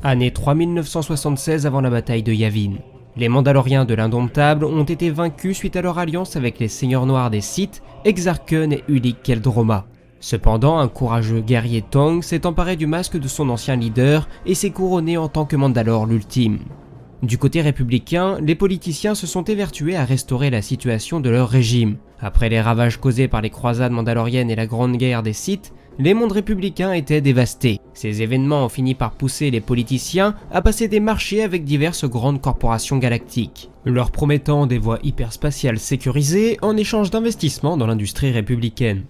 Année 3976 avant la bataille de Yavin. Les Mandaloriens de l'Indomptable ont été vaincus suite à leur alliance avec les seigneurs noirs des Sith, Exarchun et Ulic Qel-Droma. Cependant, un courageux guerrier Tong s'est emparé du masque de son ancien leader et s'est couronné en tant que Mandalore l'ultime. Du côté républicain, les politiciens se sont évertués à restaurer la situation de leur régime. Après les ravages causés par les croisades mandaloriennes et la grande guerre des Sith, les mondes républicains étaient dévastés. Ces événements ont fini par pousser les politiciens à passer des marchés avec diverses grandes corporations galactiques, leur promettant des voies hyperspatiales sécurisées en échange d'investissements dans l'industrie républicaine.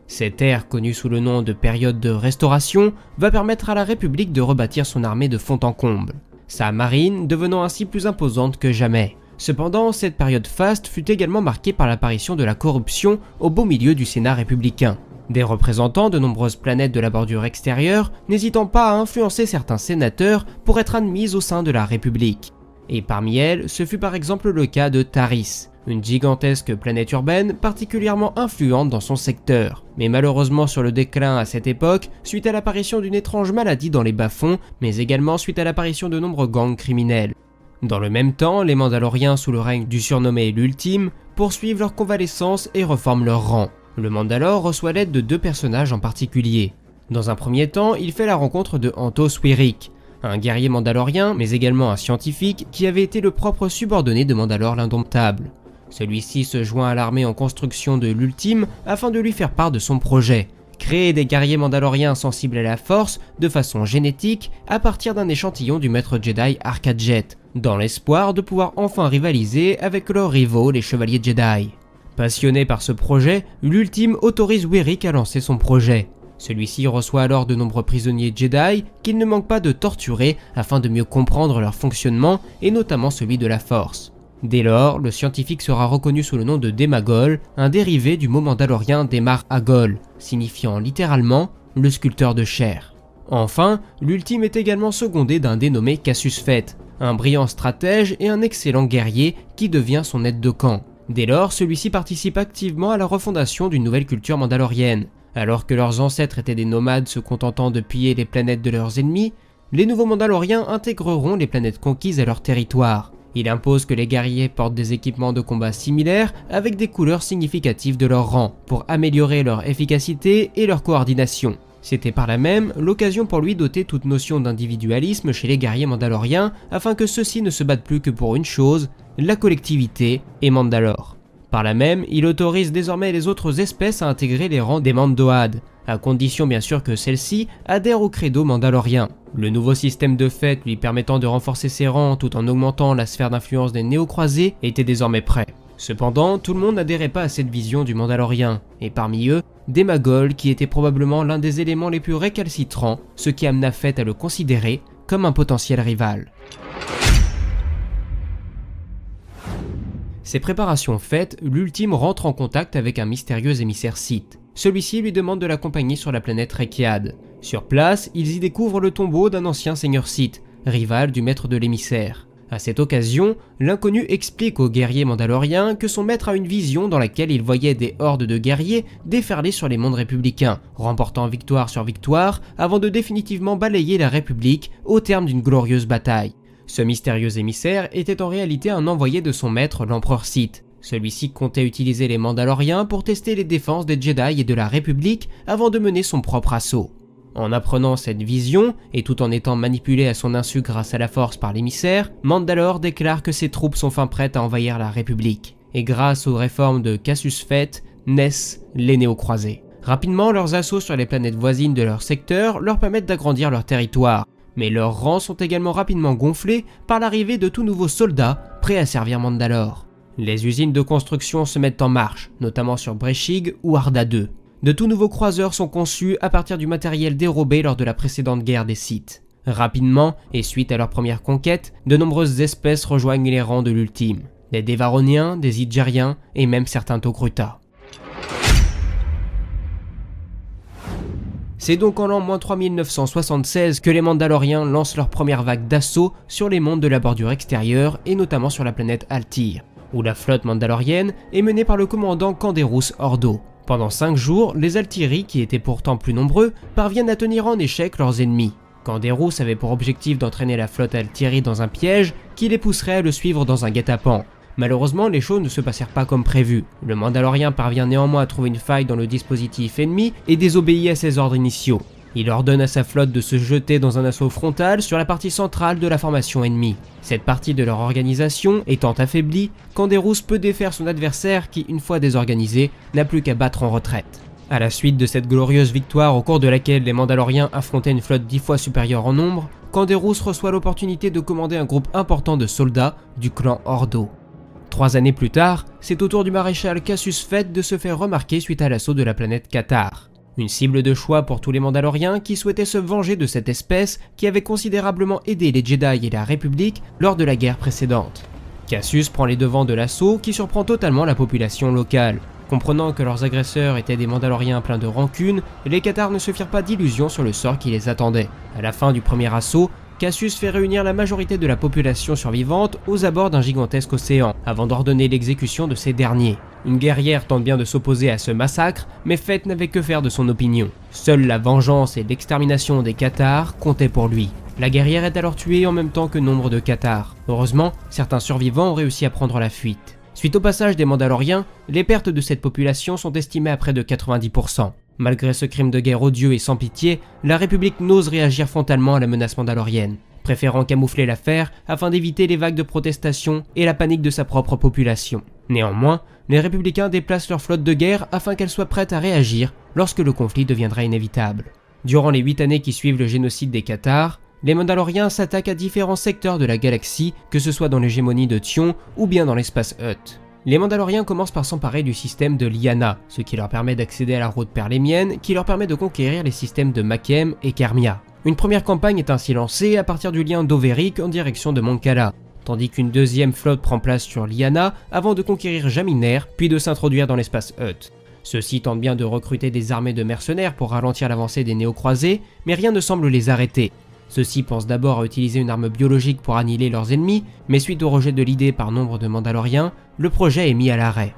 Cette ère, connue sous le nom de période de restauration, va permettre à la République de rebâtir son armée de fond en comble, sa marine devenant ainsi plus imposante que jamais. Cependant, cette période faste fut également marquée par l'apparition de la corruption au beau milieu du Sénat républicain. Des représentants de nombreuses planètes de la bordure extérieure n'hésitant pas à influencer certains sénateurs pour être admises au sein de la République. Et parmi elles, ce fut par exemple le cas de Taris, une gigantesque planète urbaine particulièrement influente dans son secteur, mais malheureusement sur le déclin à cette époque suite à l'apparition d'une étrange maladie dans les bas-fonds, mais également suite à l'apparition de nombreux gangs criminels. Dans le même temps, les Mandaloriens sous le règne du surnommé l'Ultime poursuivent leur convalescence et reforment leur rang. Le Mandalore reçoit l'aide de deux personnages en particulier. Dans un premier temps, il fait la rencontre de Antos Wyrick, un guerrier mandalorien mais également un scientifique qui avait été le propre subordonné de Mandalore l'Indomptable. Celui-ci se joint à l'armée en construction de l'Ultime afin de lui faire part de son projet, créer des guerriers mandaloriens sensibles à la force de façon génétique à partir d'un échantillon du maître Jedi Arcad-Jet, dans l'espoir de pouvoir enfin rivaliser avec leurs rivaux les chevaliers Jedi. Passionné par ce projet, l'Ultime autorise Wyrick à lancer son projet. Celui-ci reçoit alors de nombreux prisonniers Jedi qu'il ne manque pas de torturer afin de mieux comprendre leur fonctionnement et notamment celui de la Force. Dès lors, le scientifique sera reconnu sous le nom de Demagol, un dérivé du mot mandalorien Demar Agol, signifiant littéralement « le sculpteur de chair ». Enfin, l'Ultime est également secondé d'un dénommé Cassius Fett, un brillant stratège et un excellent guerrier qui devient son aide de camp. Dès lors, celui-ci participe activement à la refondation d'une nouvelle culture mandalorienne. Alors que leurs ancêtres étaient des nomades se contentant de piller les planètes de leurs ennemis, les nouveaux Mandaloriens intégreront les planètes conquises à leur territoire. Il impose que les guerriers portent des équipements de combat similaires avec des couleurs significatives de leur rang, pour améliorer leur efficacité et leur coordination. C'était par là même l'occasion pour lui d'ôter toute notion d'individualisme chez les guerriers mandaloriens afin que ceux-ci ne se battent plus que pour une chose, la collectivité et Mandalore. Par là même, il autorise désormais les autres espèces à intégrer les rangs des Mandoades, à condition bien sûr que celles-ci adhèrent au credo mandalorien. Le nouveau système de fête lui permettant de renforcer ses rangs tout en augmentant la sphère d'influence des néo-croisés était désormais prêt. Cependant, tout le monde n'adhérait pas à cette vision du Mandalorien, et parmi eux, Demagol qui était probablement l'un des éléments les plus récalcitrants, ce qui amena Fett à le considérer comme un potentiel rival. Ces préparations faites, l'Ultime rentre en contact avec un mystérieux émissaire Sith. Celui-ci lui demande de l'accompagner sur la planète Rekiad. Sur place, ils y découvrent le tombeau d'un ancien seigneur Sith, rival du maître de l'émissaire. À cette occasion, l'inconnu explique aux guerriers mandaloriens que son maître a une vision dans laquelle il voyait des hordes de guerriers déferler sur les mondes républicains, remportant victoire sur victoire avant de définitivement balayer la République au terme d'une glorieuse bataille. Ce mystérieux émissaire était en réalité un envoyé de son maître, l'empereur Sith. Celui-ci comptait utiliser les Mandaloriens pour tester les défenses des Jedi et de la République avant de mener son propre assaut. En apprenant cette vision, et tout en étant manipulé à son insu grâce à la force par l'émissaire, Mandalore déclare que ses troupes sont fin prêtes à envahir la République. Et grâce aux réformes de Cassius Fett, naissent les néo-croisés. Rapidement, leurs assauts sur les planètes voisines de leur secteur leur permettent d'agrandir leur territoire. Mais leurs rangs sont également rapidement gonflés par l'arrivée de tout nouveaux soldats prêts à servir Mandalore. Les usines de construction se mettent en marche, notamment sur Breshig ou Arda II. De tout nouveaux croiseurs sont conçus à partir du matériel dérobé lors de la précédente guerre des Sith. Rapidement, et suite à leur première conquête, de nombreuses espèces rejoignent les rangs de l'Ultime. Des Devaroniens, des Idjariens et même certains Tok'ruta. C'est donc en l'an 3976 que les Mandaloriens lancent leur première vague d'assaut sur les mondes de la bordure extérieure et notamment sur la planète Altir, où la flotte mandalorienne est menée par le commandant Canderous Ordo. Pendant 5 jours, les Altiri, qui étaient pourtant plus nombreux, parviennent à tenir en échec leurs ennemis. Canderous avait pour objectif d'entraîner la flotte Altieri dans un piège qui les pousserait à le suivre dans un guet-apens. Malheureusement, les choses ne se passèrent pas comme prévu. Le Mandalorien parvient néanmoins à trouver une faille dans le dispositif ennemi et désobéit à ses ordres initiaux. Il ordonne à sa flotte de se jeter dans un assaut frontal sur la partie centrale de la formation ennemie. Cette partie de leur organisation étant affaiblie, Canderous peut défaire son adversaire qui, une fois désorganisé, n'a plus qu'à battre en retraite. À la suite de cette glorieuse victoire au cours de laquelle les Mandaloriens affrontaient une flotte 10 fois supérieure en nombre, Canderous reçoit l'opportunité de commander un groupe important de soldats du clan Ordo. 3 années plus tard, c'est au tour du maréchal Cassius Fett de se faire remarquer suite à l'assaut de la planète Cathar. Une cible de choix pour tous les Mandaloriens qui souhaitaient se venger de cette espèce qui avait considérablement aidé les Jedi et la République lors de la guerre précédente. Cassius prend les devants de l'assaut qui surprend totalement la population locale. Comprenant que leurs agresseurs étaient des Mandaloriens pleins de rancune, les Cathars ne se firent pas d'illusions sur le sort qui les attendait. À la fin du premier assaut, Cassius fait réunir la majorité de la population survivante aux abords d'un gigantesque océan, avant d'ordonner l'exécution de ces derniers. Une guerrière tente bien de s'opposer à ce massacre, mais Fett n'avait que faire de son opinion. Seule la vengeance et l'extermination des Cathars comptaient pour lui. La guerrière est alors tuée en même temps que nombre de Cathars. Heureusement, certains survivants ont réussi à prendre la fuite. Suite au passage des Mandaloriens, les pertes de cette population sont estimées à près de 90%. Malgré ce crime de guerre odieux et sans pitié, la République n'ose réagir frontalement à la menace mandalorienne, préférant camoufler l'affaire afin d'éviter les vagues de protestation et la panique de sa propre population. Néanmoins, les républicains déplacent leur flotte de guerre afin qu'elle soit prête à réagir lorsque le conflit deviendra inévitable. Durant les 8 années qui suivent le génocide des Cathars, les Mandaloriens s'attaquent à différents secteurs de la galaxie, que ce soit dans l'hégémonie de Tion ou bien dans l'espace Hutt. Les Mandaloriens commencent par s'emparer du système de Lyanna, ce qui leur permet d'accéder à la route perlémienne qui leur permet de conquérir les systèmes de Makem et Kermia. Une première campagne est ainsi lancée à partir du lien d'Overic en direction de Moncala, tandis qu'une deuxième flotte prend place sur Lyanna avant de conquérir Jaminer puis de s'introduire dans l'espace Hutt. Ceux-ci tentent bien de recruter des armées de mercenaires pour ralentir l'avancée des néo-croisés, mais rien ne semble les arrêter. Ceux-ci pensent d'abord à utiliser une arme biologique pour annihiler leurs ennemis, mais suite au rejet de l'idée par nombre de Mandaloriens, le projet est mis à l'arrêt.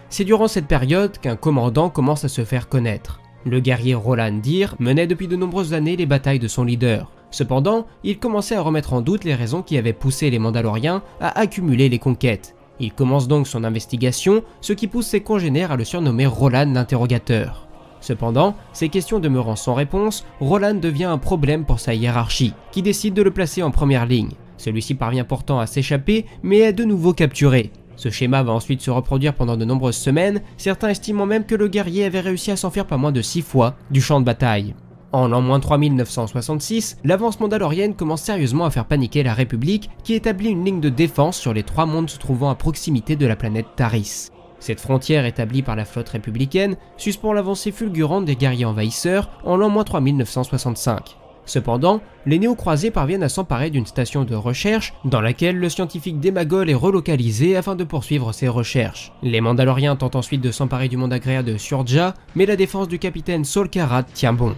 C'est durant cette période qu'un commandant commence à se faire connaître. Le guerrier Roland Dyr menait depuis de nombreuses années les batailles de son leader. Cependant, il commençait à remettre en doute les raisons qui avaient poussé les Mandaloriens à accumuler les conquêtes. Il commence donc son investigation, ce qui pousse ses congénères à le surnommer Roland l'interrogateur. Cependant, ces questions demeurant sans réponse, Roland devient un problème pour sa hiérarchie, qui décide de le placer en première ligne. Celui-ci parvient pourtant à s'échapper, mais est de nouveau capturé. Ce schéma va ensuite se reproduire pendant de nombreuses semaines, certains estimant même que le guerrier avait réussi à s'enfuir pas moins de 6 fois du champ de bataille. En l'an 3966, l'avance mandalorienne commence sérieusement à faire paniquer la République, qui établit une ligne de défense sur les 3 mondes se trouvant à proximité de la planète Taris. Cette frontière établie par la flotte républicaine suspend l'avancée fulgurante des guerriers envahisseurs en l'an 3965. Cependant, les néo-croisés parviennent à s'emparer d'une station de recherche dans laquelle le scientifique Demagol est relocalisé afin de poursuivre ses recherches. Les Mandaloriens tentent ensuite de s'emparer du monde agraire de Surja, mais la défense du capitaine Saul Karat tient bon.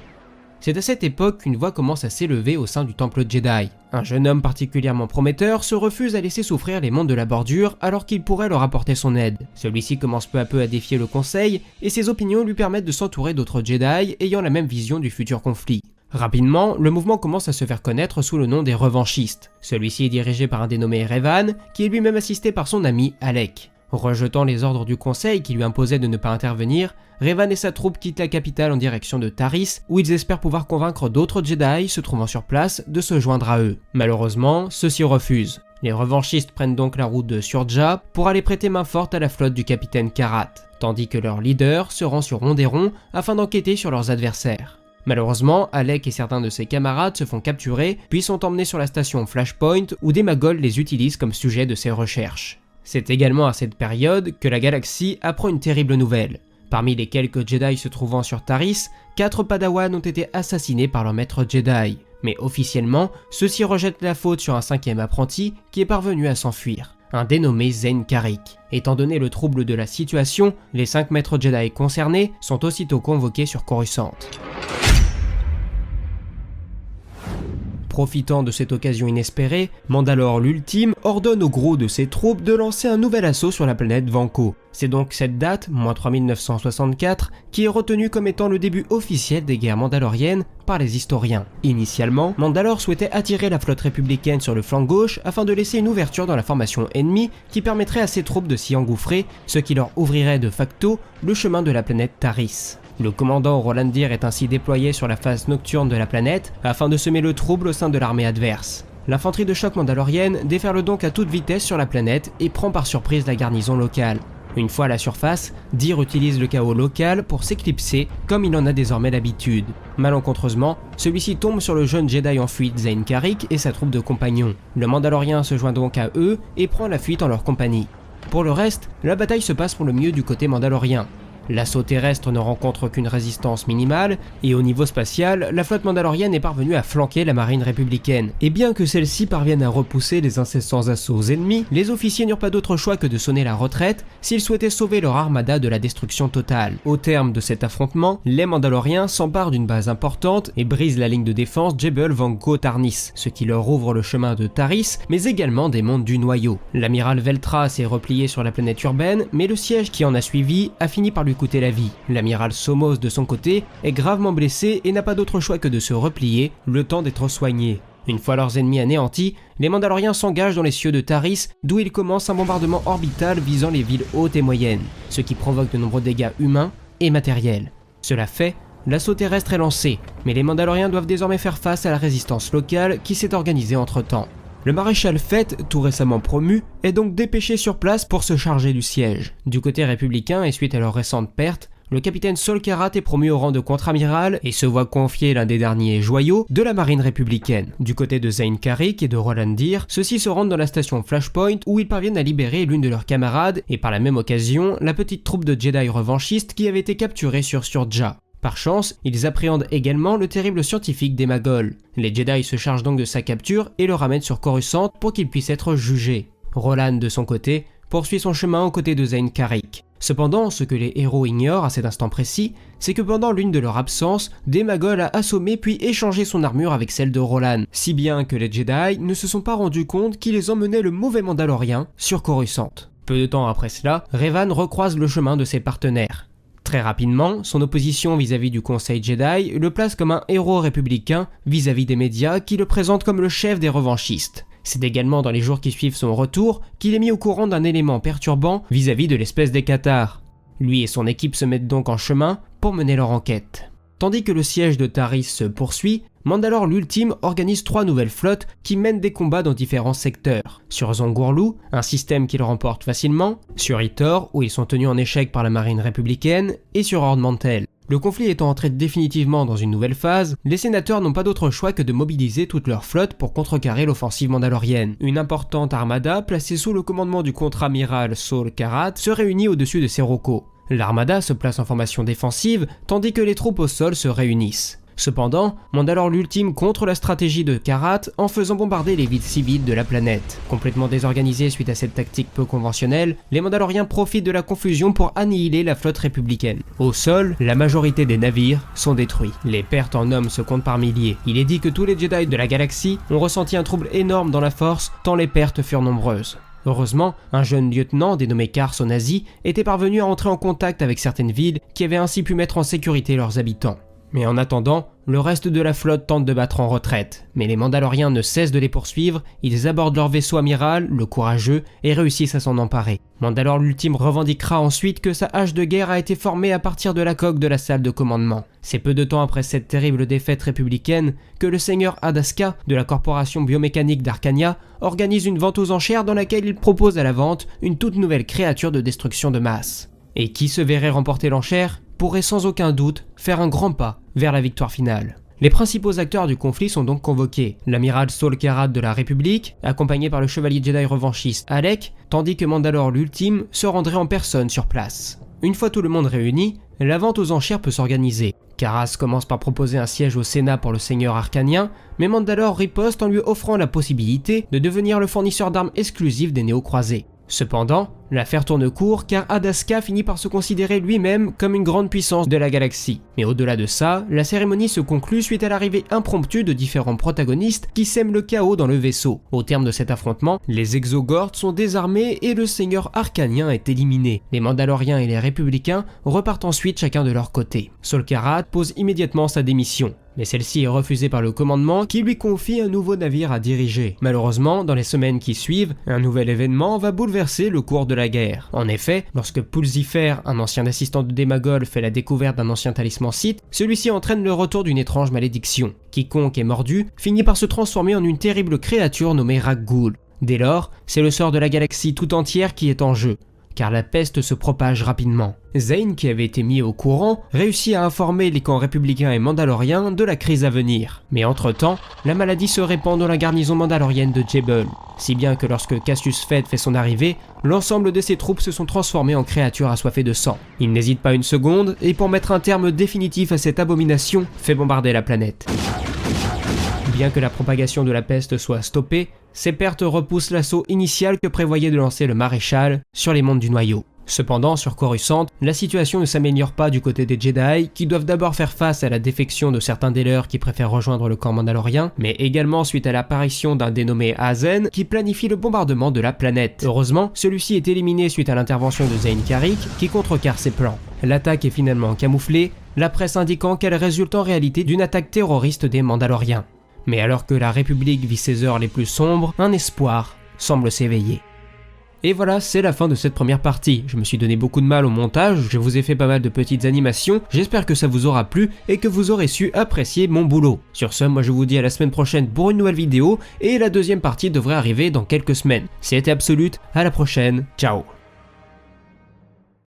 C'est à cette époque qu'une voix commence à s'élever au sein du temple Jedi. Un jeune homme particulièrement prometteur se refuse à laisser souffrir les mondes de la bordure alors qu'il pourrait leur apporter son aide. Celui-ci commence peu à peu à défier le conseil et ses opinions lui permettent de s'entourer d'autres Jedi ayant la même vision du futur conflit. Rapidement, le mouvement commence à se faire connaître sous le nom des revanchistes. Celui-ci est dirigé par un dénommé Revan, qui est lui-même assisté par son ami Alec. Rejetant les ordres du conseil qui lui imposaient de ne pas intervenir, Revan et sa troupe quittent la capitale en direction de Taris, où ils espèrent pouvoir convaincre d'autres Jedi se trouvant sur place de se joindre à eux. Malheureusement, ceux-ci refusent. Les revanchistes prennent donc la route de Surja pour aller prêter main forte à la flotte du capitaine Karat, tandis que leur leader se rend sur Ronderon afin d'enquêter sur leurs adversaires. Malheureusement, Alec et certains de ses camarades se font capturer, puis sont emmenés sur la station Flashpoint où Demagol les utilise comme sujet de ses recherches. C'est également à cette période que la galaxie apprend une terrible nouvelle. Parmi les quelques Jedi se trouvant sur Taris, 4 Padawans ont été assassinés par leur maître Jedi. Mais officiellement, ceux-ci rejettent la faute sur un 5e apprenti qui est parvenu à s'enfuir, un dénommé Zane Carrick. Étant donné le trouble de la situation, les 5 maîtres Jedi concernés sont aussitôt convoqués sur Coruscant. Profitant de cette occasion inespérée, Mandalore l'Ultime ordonne au gros de ses troupes de lancer un nouvel assaut sur la planète Vanko. C'est donc cette date, -3964, qui est retenue comme étant le début officiel des guerres mandaloriennes par les historiens. Initialement, Mandalore souhaitait attirer la flotte républicaine sur le flanc gauche afin de laisser une ouverture dans la formation ennemie qui permettrait à ses troupes de s'y engouffrer, ce qui leur ouvrirait de facto le chemin de la planète Taris. Le commandant Roland Dyr est ainsi déployé sur la face nocturne de la planète afin de semer le trouble au sein de l'armée adverse. L'infanterie de choc mandalorienne déferle donc à toute vitesse sur la planète et prend par surprise la garnison locale. Une fois à la surface, Dyr utilise le chaos local pour s'éclipser comme il en a désormais l'habitude. Malencontreusement, celui-ci tombe sur le jeune Jedi en fuite Zayne Carrick et sa troupe de compagnons. Le Mandalorien se joint donc à eux et prend la fuite en leur compagnie. Pour le reste, la bataille se passe pour le mieux du côté mandalorien. L'assaut terrestre ne rencontre qu'une résistance minimale, et au niveau spatial, la flotte mandalorienne est parvenue à flanquer la marine républicaine. Et bien que celle-ci parvienne à repousser les incessants assauts ennemis, les officiers n'eurent pas d'autre choix que de sonner la retraite s'ils souhaitaient sauver leur armada de la destruction totale. Au terme de cet affrontement, les Mandaloriens s'emparent d'une base importante et brisent la ligne de défense Jebel Vanko Tarnis, ce qui leur ouvre le chemin de Taris, mais également des mondes du noyau. L'amiral Veltra s'est replié sur la planète urbaine, mais le siège qui en a suivi a fini par lui coûter la vie. L'amiral Somos de son côté est gravement blessé et n'a pas d'autre choix que de se replier, le temps d'être soigné. Une fois leurs ennemis anéantis, les Mandaloriens s'engagent dans les cieux de Taris, d'où ils commencent un bombardement orbital visant les villes hautes et moyennes, ce qui provoque de nombreux dégâts humains et matériels. Cela fait, l'assaut terrestre est lancé, mais les Mandaloriens doivent désormais faire face à la résistance locale qui s'est organisée entre-temps. Le maréchal Fett, tout récemment promu, est donc dépêché sur place pour se charger du siège. Du côté républicain et suite à leurs récentes pertes, le capitaine Saul Karat est promu au rang de contre-amiral et se voit confier l'un des derniers joyaux de la marine républicaine. Du côté de Zayne Carrick et de Roland Dyr, ceux-ci se rendent dans la station Flashpoint où ils parviennent à libérer l'une de leurs camarades et par la même occasion, la petite troupe de Jedi revanchistes qui avait été capturée sur Surja. Par chance, ils appréhendent également le terrible scientifique d'Emagol. Les Jedi se chargent donc de sa capture et le ramènent sur Coruscant pour qu'il puisse être jugé. Roland, de son côté, poursuit son chemin aux côtés de Zayne Carrick. Cependant, ce que les héros ignorent à cet instant précis, c'est que pendant l'une de leurs absences, Demagol a assommé puis échangé son armure avec celle de Roland, si bien que les Jedi ne se sont pas rendus compte qu'ils emmenaient le mauvais Mandalorien sur Coruscant. Peu de temps après cela, Revan recroise le chemin de ses partenaires. Très rapidement, son opposition vis-à-vis du Conseil Jedi le place comme un héros républicain vis-à-vis des médias qui le présentent comme le chef des revanchistes. C'est également dans les jours qui suivent son retour qu'il est mis au courant d'un élément perturbant vis-à-vis de l'espèce des Cathars. Lui et son équipe se mettent donc en chemin pour mener leur enquête. Tandis que le siège de Taris se poursuit, Mandalore l'Ultime organise 3 nouvelles flottes qui mènent des combats dans différents secteurs. Sur Zongurlu, un système qu'ils remportent facilement, sur Ithor, où ils sont tenus en échec par la marine républicaine, et sur Ord Mantell. Le conflit étant entré définitivement dans une nouvelle phase, les sénateurs n'ont pas d'autre choix que de mobiliser toute leur flotte pour contrecarrer l'offensive mandalorienne. Une importante armada, placée sous le commandement du contre-amiral Saul Karat, se réunit au-dessus de Seroko. L'armada se place en formation défensive, tandis que les troupes au sol se réunissent. Cependant, Mandalore l'Ultime contre la stratégie de Karat en faisant bombarder les villes civiles de la planète. Complètement désorganisés suite à cette tactique peu conventionnelle, les Mandaloriens profitent de la confusion pour annihiler la flotte républicaine. Au sol, la majorité des navires sont détruits. Les pertes en hommes se comptent par milliers. Il est dit que tous les Jedi de la galaxie ont ressenti un trouble énorme dans la force, tant les pertes furent nombreuses. Heureusement, un jeune lieutenant dénommé Kars Onazi était parvenu à entrer en contact avec certaines villes qui avaient ainsi pu mettre en sécurité leurs habitants. Mais en attendant, le reste de la flotte tente de battre en retraite. Mais les Mandaloriens ne cessent de les poursuivre, ils abordent leur vaisseau amiral, le Courageux, et réussissent à s'en emparer. Mandalore l'Ultime revendiquera ensuite que sa hache de guerre a été formée à partir de la coque de la salle de commandement. C'est peu de temps après cette terrible défaite républicaine que le seigneur Adaska de la corporation biomécanique d'Arcania organise une vente aux enchères dans laquelle il propose à la vente une toute nouvelle créature de destruction de masse. Et qui se verrait remporter l'enchère pourrait sans aucun doute faire un grand pas vers la victoire finale. Les principaux acteurs du conflit sont donc convoqués, l'amiral Saul Karat de la République, accompagné par le chevalier Jedi revanchiste Alec, tandis que Mandalore l'Ultime se rendrait en personne sur place. Une fois tout le monde réuni, la vente aux enchères peut s'organiser. Karas commence par proposer un siège au Sénat pour le seigneur arcanien, mais Mandalore riposte en lui offrant la possibilité de devenir le fournisseur d'armes exclusif des néo-croisés. Cependant, l'affaire tourne court car Adaska finit par se considérer lui-même comme une grande puissance de la galaxie. Mais au-delà de ça, la cérémonie se conclut suite à l'arrivée impromptue de différents protagonistes qui sèment le chaos dans le vaisseau. Au terme de cet affrontement, les Exogords sont désarmés et le Seigneur Arcanien est éliminé. Les Mandaloriens et les Républicains repartent ensuite chacun de leur côté. Sol Karaat pose immédiatement sa démission. Mais celle-ci est refusée par le commandement qui lui confie un nouveau navire à diriger. Malheureusement, dans les semaines qui suivent, un nouvel événement va bouleverser le cours de la guerre. En effet, lorsque Pulsifer, un ancien assistant de Démagol, fait la découverte d'un ancien talisman Sith, celui-ci entraîne le retour d'une étrange malédiction. Quiconque est mordu finit par se transformer en une terrible créature nommée Rakghoul. Dès lors, c'est le sort de la galaxie tout entière qui est en jeu, car la peste se propage rapidement. Zane, qui avait été mis au courant, réussit à informer les camps républicains et mandaloriens de la crise à venir. Mais entre-temps, la maladie se répand dans la garnison mandalorienne de Jebel, si bien que lorsque Cassius Fed fait son arrivée, l'ensemble de ses troupes se sont transformées en créatures assoiffées de sang. Il n'hésite pas une seconde, et pour mettre un terme définitif à cette abomination, fait bombarder la planète. Bien que la propagation de la peste soit stoppée, ces pertes repoussent l'assaut initial que prévoyait de lancer le maréchal sur les mondes du noyau. Cependant, sur Coruscant, la situation ne s'améliore pas du côté des Jedi, qui doivent d'abord faire face à la défection de certains des leurs qui préfèrent rejoindre le camp mandalorien, mais également suite à l'apparition d'un dénommé Azen qui planifie le bombardement de la planète. Heureusement, celui-ci est éliminé suite à l'intervention de Zane Karryk qui contrecarre ses plans. L'attaque est finalement camouflée, la presse indiquant qu'elle résulte en réalité d'une attaque terroriste des Mandaloriens. Mais alors que la République vit ses heures les plus sombres, un espoir semble s'éveiller. Et voilà, c'est la fin de cette première partie. Je me suis donné beaucoup de mal au montage, je vous ai fait pas mal de petites animations, j'espère que ça vous aura plu et que vous aurez su apprécier mon boulot. Sur ce, moi je vous dis à la semaine prochaine pour une nouvelle vidéo, et la deuxième partie devrait arriver dans quelques semaines. C'était Absolute, à la prochaine, ciao.